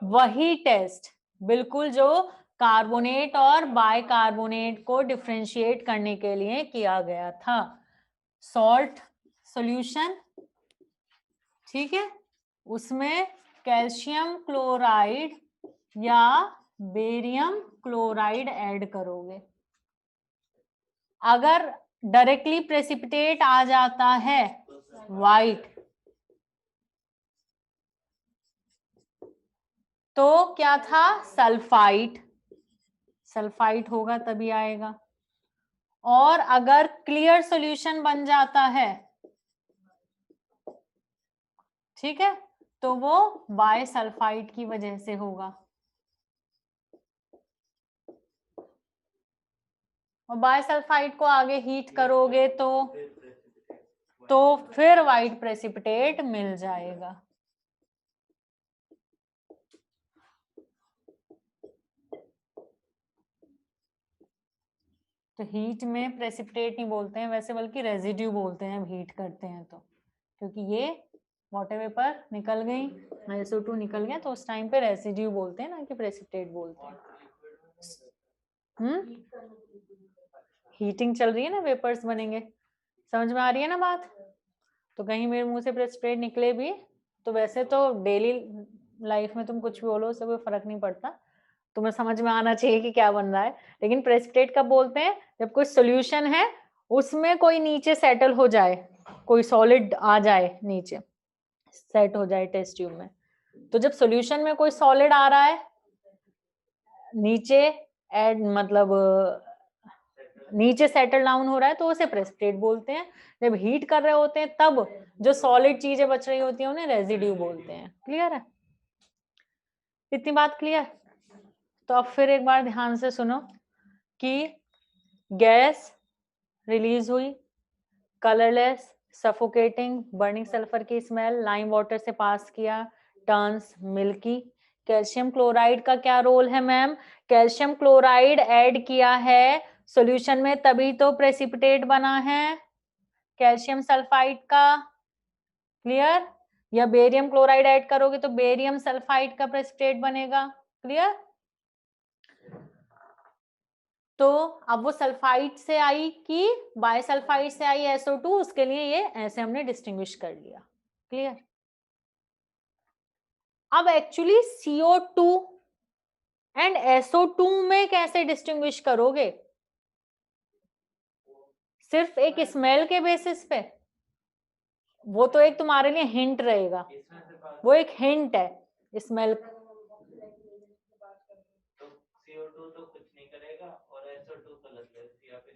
वही टेस्ट बिल्कुल जो कार्बोनेट और बाइकार्बोनेट को डिफरेंशिएट करने के लिए किया गया था। सॉल्ट सॉल्यूशन, ठीक है, उसमें कैल्शियम क्लोराइड या बेरियम क्लोराइड ऐड करोगे। अगर डायरेक्टली प्रेसिपिटेट आ जाता है वाइट, तो क्या था, सल्फाइट, सल्फाइट होगा तभी आएगा। और अगर क्लियर सॉल्यूशन बन जाता है, ठीक है, तो वो बायसल्फाइड की वजह से होगा। और बायसल्फाइड को आगे हीट करोगे तो फिर वाइट प्रेसिपिटेट मिल जाएगा। तो हीट में प्रेसिपिटेट नहीं बोलते हैं वैसे, बल्कि रेजिड्यू बोलते हैं हीट करते हैं तो, क्योंकि ये वाटर वेपर निकल गई, SO2 निकल गया, तो उस टाइम पे रेजिड्यू बोलते हैं ना कि प्रेसिपिटेट बोलते हैं। हीटिंग चल रही है ना, वेपर्स बनेंगे। समझ में आ रही है ना बात? तो कहीं मेरे मुंह से प्रेसिपिटेट निकले भी तो वैसे तो डेली लाइफ में तुम कुछ भी बोलो उससे कोई फर्क नहीं पड़ता, तुम्हें समझ में आना चाहिए कि क्या बन रहा है। लेकिन प्रेसिपिटेट कब बोलते हैं, जब कोई सॉल्यूशन है उसमें कोई नीचे सेटल हो जाए, कोई सॉलिड आ जाए नीचे सेट हो जाए टेस्ट ट्यूब में। तो जब सॉल्यूशन में कोई सॉलिड आ रहा है नीचे एड, मतलब नीचे सेटल डाउन हो रहा है, तो उसे प्रेसिपिटेट बोलते हैं। जब हीट कर रहे होते हैं तब जो सॉलिड चीजें बच रही होती हैं उन्हें रेजिड्यू बोलते हैं। क्लियर है? इतनी बात क्लियर? तो अब फिर एक बार ध्यान से सुनो कि गैस रिलीज हुई, कलरलेस सफोकेटिंग बर्निंग सल्फर की स्मेल, लाइम वाटर से पास किया, टर्न्स मिल्की, कैल्शियम क्लोराइड का क्या रोल है मैम? कैल्शियम क्लोराइड ऐड किया है सॉल्यूशन में तभी तो प्रेसिपिटेट बना है कैल्शियम सल्फाइड का। क्लियर? या बेरियम क्लोराइड ऐड करोगे तो बेरियम सल्फाइड का प्रेसिपिटेट बनेगा। क्लियर? तो अब वो सल्फाइड से आई कि बायसल्फाइड से आई SO2, उसके लिए ये ऐसे हमने डिस्टिंग्विश कर लिया। क्लियर? अब एक्चुअली CO2 एंड SO2 में कैसे डिस्टिंग्विश करोगे? सिर्फ एक स्मेल के बेसिस पे? वो तो एक तुम्हारे लिए हिंट रहेगा, वो एक हिंट है स्मेल।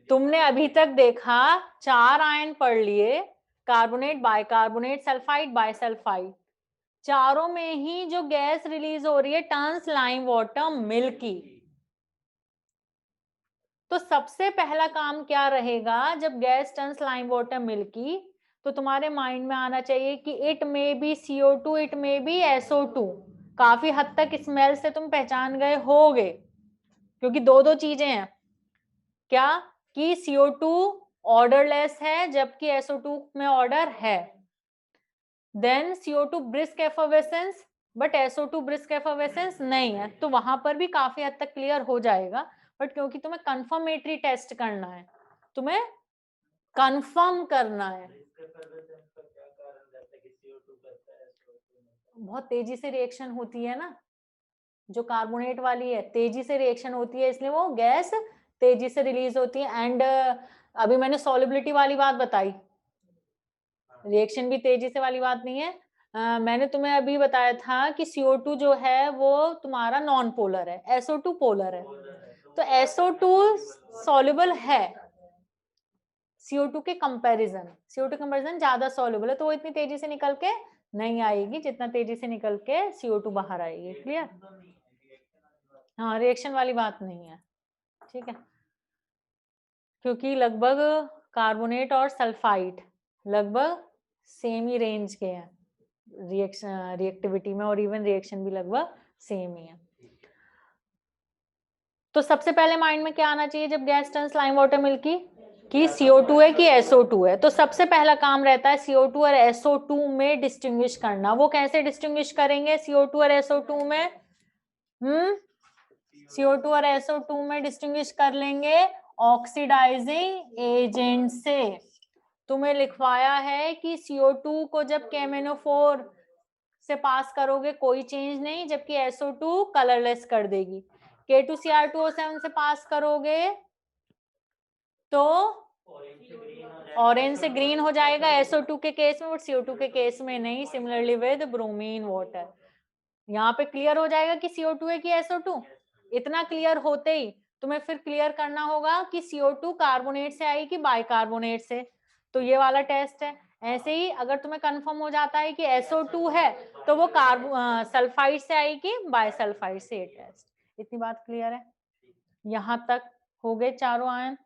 तुमने अभी तक देखा 4 आयन पढ़ लिए, कार्बोनेट, बाइकार्बोनेट, सल्फाइड, बाइसल्फाइड, चारों में ही जो गैस रिलीज हो रही है टर्न्स लाइम वाटर मिल्की। तो सबसे पहला काम क्या रहेगा जब gas turns lime water milky? तो तुम्हारे माइंड में आना चाहिए कि it may be CO2, it may be SO2। काफी हद तक स्मेल से तुम पहचान गए होगे, क्योंकि दो दो चीजें हैं क्या कि CO2 ऑर्डरलेस है जबकि SO2 में ऑर्डर है। Then CO2 brisk effervescence, but SO2 brisk effervescence नहीं है, तो वहां पर भी काफी हद तक क्लियर हो जाएगा। बट क्योंकि तुम्हें कंफर्मेटरी टेस्ट करना है, तुम्हें कंफर्म करना है, बहुत तेजी से रिएक्शन होती है ना, जो कार्बोनेट वाली है तेजी से रिएक्शन होती है, इसलिए वो गैस तेजी से रिलीज होती है। एंड अभी मैंने सॉल्युबिलिटी वाली बात बताई, रिएक्शन भी तेजी से वाली बात नहीं है। मैंने तुम्हें अभी बताया था कि CO2 जो है वो तुम्हारा नॉन पोलर है, SO2 पोलर है, तो SO2 सॉल्युबल है CO2 के कंपैरिजन, CO2 कंपैरिजन ज्यादा सॉल्युबल है, तो वो इतनी तेजी से निकल के नहीं आएगी जितना तेजी से निकल के CO2 बाहर आएगी। क्लियर? हाँ, रिएक्शन वाली बात नहीं है, ठीक है, क्योंकि लगभग कार्बोनेट और सल्फाइड लगभग सेम ही रेंज के हैं रिएक्शन, रिएक्टिविटी में, और इवन रिएक्शन भी लगभग सेम ही है। तो सबसे पहले माइंड में क्या आना चाहिए जब gas turns lime water milky? कि CO2 है कि SO2 है। तो सबसे पहला काम रहता है CO2 और SO2 में डिस्टिंग्विश करना। वो कैसे डिस्टिंग्विश करेंगे CO2 और SO2 में? CO2 और SO2 में डिस्टिंग्विश कर लेंगे ऑक्सीडाइजिंग एजेंट से। तुम्हें लिखवाया है कि CO2 को जब KMnO4 से पास करोगे कोई चेंज नहीं, जबकि SO2 कलरलेस कर देगी। K2Cr2O7 से पास करोगे तो ऑरेंज से ग्रीन हो जाएगा SO2 के केस में, बट CO2 के केस में नहीं। सिमिलरली विद ब्रोमीन वाटर, यहाँ पे क्लियर हो जाएगा कि CO2 है कि SO2। इतना क्लियर होते ही तुम्हें फिर क्लियर करना होगा कि CO2 कार्बोनेट से आई कि बाइकार्बोनेट से, तो ये वाला टेस्ट है। ऐसे ही अगर तुम्हें कंफर्म हो जाता है कि SO2 है तो वो सल्फाइड से आई कि बायसल्फाइड से, ये टेस्ट। इतनी बात क्लियर है? यहाँ तक हो गए चारों आयन।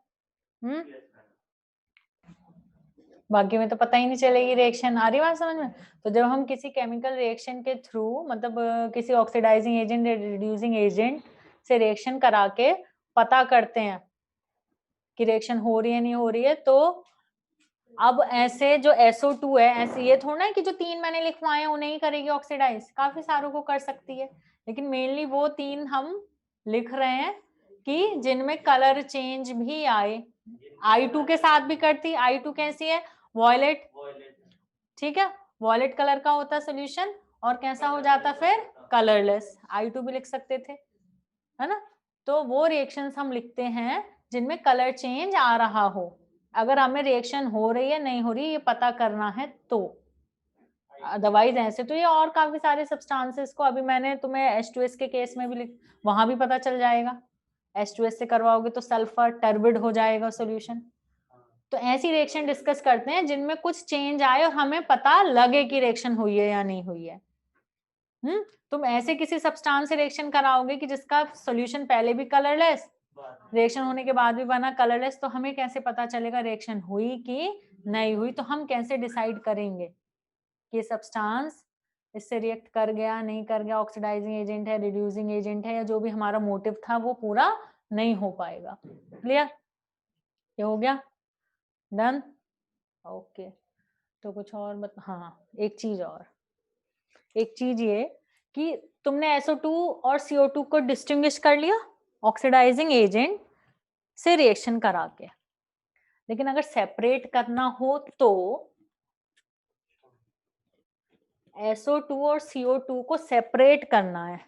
बाकी में तो पता ही नहीं चलेगी रिएक्शन। आ रही बात समझ में? तो जब हम किसी केमिकल रिएक्शन के थ्रू, मतलब किसी ऑक्सीडाइजिंग एजेंट या रिड्यूसिंग एजेंट से रिएक्शन करा के पता करते हैं कि रिएक्शन हो रही है नहीं हो रही है, तो अब ऐसे जो SO2 है, ऐसे ये थोड़ा है कि जो 3 मैंने लिखवाए हैं उन्हें ही करेगी ऑक्सीडाइज, काफी सारों को कर सकती है, लेकिन मेनली वो 3 हम लिख रहे हैं कि जिनमें कलर चेंज भी आए। I2 के साथ भी करती, I2 कैसी है? वॉयलेट, ठीक है, वॉयलेट कलर का होता है सोल्यूशन, और कैसा हो जाता फिर? कलरलेस। I2 भी लिख सकते थे, है ना? तो वो रिएक्शंस हम लिखते हैं जिनमें कलर चेंज आ रहा हो, अगर हमें रिएक्शन हो रही है नहीं हो रही ये पता करना है तो। अदरवाइज ऐसे तो ये और काफी सारे सब्सटेंसेस को अभी मैंने तुम्हें H2S के केस में भी वहां भी पता चल जाएगा। H2S से करवाओगे तो सल्फर टर्बिड हो जाएगा सॉल्यूशन। तो ऐसी रिएक्शन डिस्कस करते हैं जिनमें कुछ चेंज आए और हमें पता लगे कि रिएक्शन हुई है या नहीं हुई है। तुम ऐसे किसी सब्सटेंस से रिएक्शन कराओगे कि जिसका सॉल्यूशन पहले भी कलरलेस, रिएक्शन होने के बाद भी बना कलरलेस, तो हमें कैसे पता चलेगा रिएक्शन हुई कि नहीं हुई? तो हम कैसे डिसाइड करेंगे कि सब्सटेंस इससे रिएक्ट कर गया नहीं कर गया, ऑक्सीडाइजिंग एजेंट है, रिड्यूसिंग एजेंट है, या जो भी हमारा मोटिव था वो पूरा नहीं हो पाएगा। क्लियर? ये हो गया, डन। ओके, तो कुछ और हाँ, एक चीज ये कि तुमने SO2 और CO2 को डिस्टिंग्विश कर लिया ऑक्सीडाइजिंग एजेंट से रिएक्शन करा के, लेकिन अगर सेपरेट करना हो तो SO2 और CO2 को सेपरेट करना है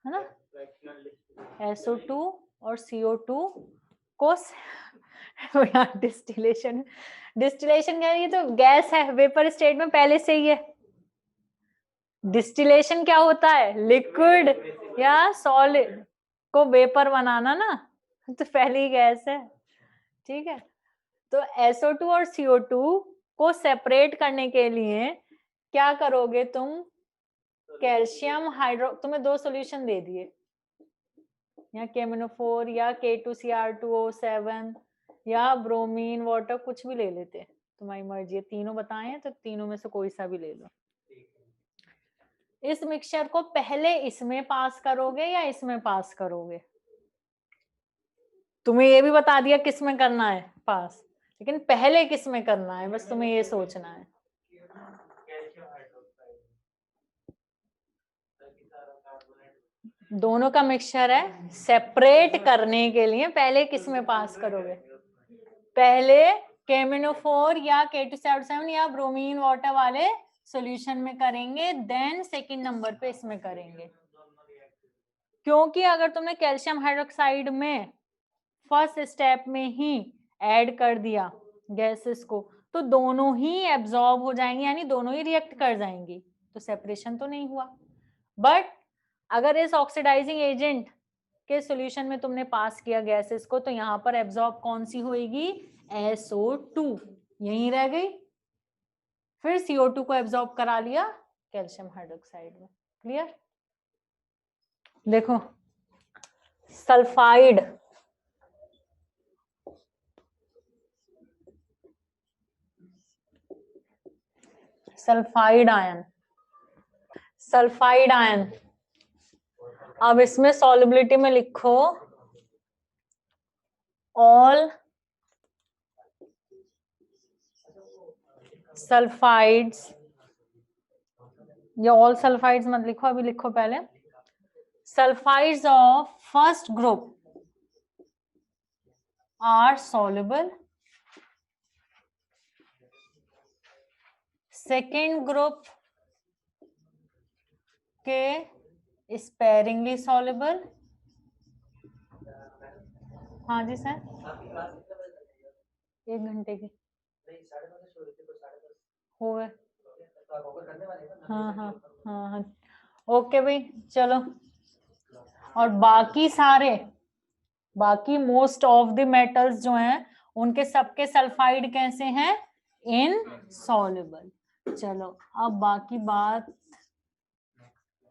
ना? SO2 और CO2 को डिस्टिलेशन क्या है? ये तो गैस है, वेपर स्टेट में पहले से ही है। डिस्टिलेशन क्या होता है? लिक्विड या सॉलिड को वेपर बनाना ना, तो पहले ही गैस है। ठीक है, तो SO2 और CO2 को सेपरेट करने के लिए क्या करोगे तुम? कैल्शियम हाइड्रो, तुम्हें 2 सॉल्यूशन दे दिए, या KMnO4 या K2Cr2O7 या ब्रोमीन वाटर, कुछ भी ले लेते, तुम्हारी मर्जी है। तीनों बताए हैं तो तीनों में से कोई सा भी ले लो। इस मिक्सचर को पहले इसमें पास करोगे या इसमें पास करोगे? तुम्हें ये भी बता दिया किस में करना है पास, लेकिन पहले किस में करना है, बस तुम्हें ये सोचना है। दोनों का मिक्सचर है, सेपरेट करने के लिए पहले किस में पास करोगे? पहले KMnO4 या K2Cr2O7 या ब्रोमीन वाटर वाले सॉल्यूशन में करेंगे, देन सेकंड नंबर पे इसमें करेंगे। क्योंकि अगर तुमने कैल्शियम हाइड्रोक्साइड में फर्स्ट स्टेप में ही ऐड कर दिया गैसेस को, तो दोनों ही एब्जॉर्ब हो जाएंगे, यानी दोनों ही रिएक्ट कर जाएंगी, तो सेपरेशन तो नहीं हुआ। बट अगर इस ऑक्सीडाइजिंग एजेंट के सॉल्यूशन में तुमने पास किया गैसेस को, तो यहाँ पर एब्जॉर्ब कौन सी होएगी? SO2 यहीं रह गई, फिर CO2 को एब्जॉर्ब करा लिया कैल्शियम हाइड्रोक्साइड में। क्लियर? देखो, sulphide, sulphide ion, sulphide ion, अब इसमें सॉल्युबिलिटी में लिखो ऑल सल्फाइड्स, या ऑल सल्फाइड्स मत लिखो, अभी लिखो पहले sulphides of first group are soluble, second group के स्पेरिंगली soluble। हाँ जी सर, 1 घंटे की हो गए। हाँ हाँ हाँ हाँ, ओके भाई, चलो। और बाकी मोस्ट ऑफ द मेटल्स जो हैं उनके सबके सल्फाइड कैसे हैं? इनसॉल्युबल। चलो, अब बाकी बात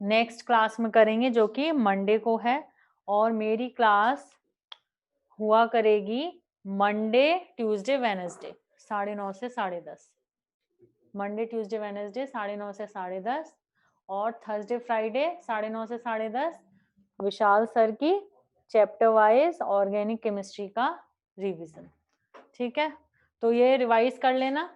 नेक्स्ट क्लास में करेंगे, जो कि मंडे को है, और मेरी क्लास हुआ करेगी मंडे ट्यूसडे वेडनेसडे 9:30 से 10:30। मंडे ट्यूसडे वेडनेसडे 9:30 से 10:30, और थर्सडे फ्राइडे 9:30 से 10:30 विशाल सर की चैप्टर वाइज ऑर्गेनिक केमिस्ट्री का रिवीजन। ठीक है, तो ये रिवाइज कर लेना।